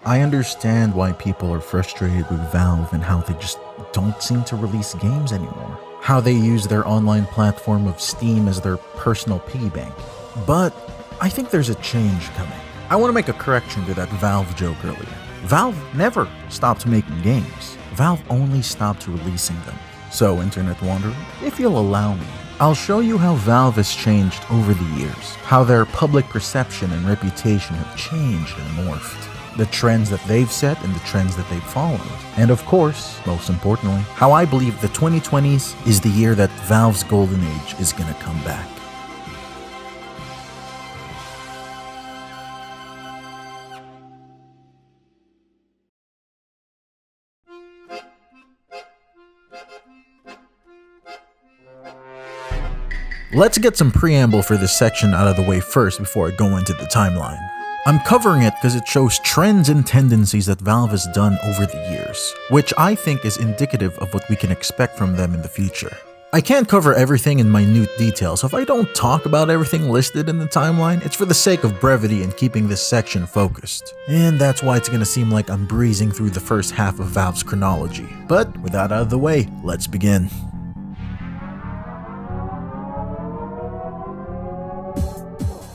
I understand why people are frustrated with Valve and how they just don't seem to release games anymore. How they use their online platform of Steam as their personal piggy bank. But I think there's a change coming. I want to make a correction to that Valve joke earlier. Valve never stopped making games. Valve only stopped releasing them. So, Internet Wanderer, if you'll allow me, I'll show you how Valve has changed over the years, how their public perception and reputation have changed and morphed, the trends that they've set and the trends that they've followed, and of course, most importantly, how I believe the 2020s is the year that Valve's golden age is gonna come back. Let's get some preamble for this section out of the way first before I go into the timeline. I'm covering it because it shows trends and tendencies that Valve has done over the years, which I think is indicative of what we can expect from them in the future. I can't cover everything in minute detail, so if I don't talk about everything listed in the timeline, it's for the sake of brevity and keeping this section focused. And that's why it's gonna seem like I'm breezing through the first half of Valve's chronology. But with that out of the way, let's begin.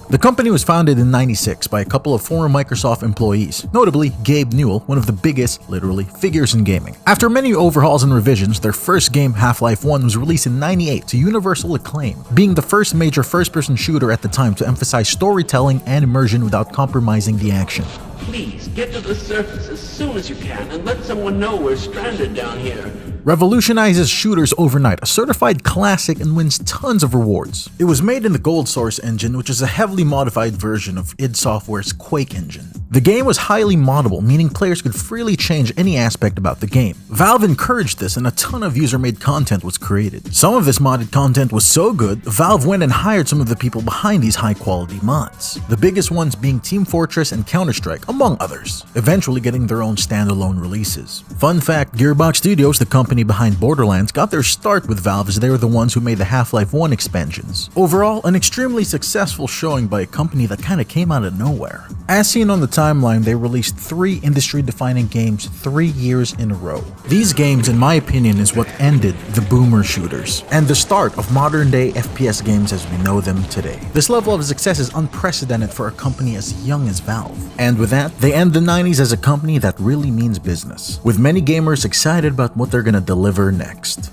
The company was founded in '96 by a couple of former Microsoft employees, notably Gabe Newell, one of the biggest, literally, figures in gaming. After many overhauls and revisions, their first game, Half-Life 1, was released in '98 to universal acclaim, being the first major first-person shooter at the time to emphasize storytelling and immersion without compromising the action. Please, get to the surface as soon as you can and let someone know we're stranded down here. Revolutionizes shooters overnight, a certified classic and wins tons of rewards. It was made in the Gold Source engine, which is a heavily modified version of id Software's Quake engine. The game was highly moddable, meaning players could freely change any aspect about the game. Valve encouraged this and a ton of user-made content was created. Some of this modded content was so good, Valve went and hired some of the people behind these high-quality mods. The biggest ones being Team Fortress and Counter-Strike, among others, eventually getting their own standalone releases. Fun fact, Gearbox Studios, the company behind Borderlands, got their start with Valve as they were the ones who made the Half-Life 1 expansions. Overall, an extremely successful showing by a company that kinda came out of nowhere. As seen on the timeline, they released 3 industry-defining games 3 years in a row. These games, in my opinion, is what ended the boomer shooters, and the start of modern-day FPS games as we know them today. This level of success is unprecedented for a company as young as Valve. And with that, they end the 90s as a company that really means business, with many gamers excited about what they're gonna deliver next.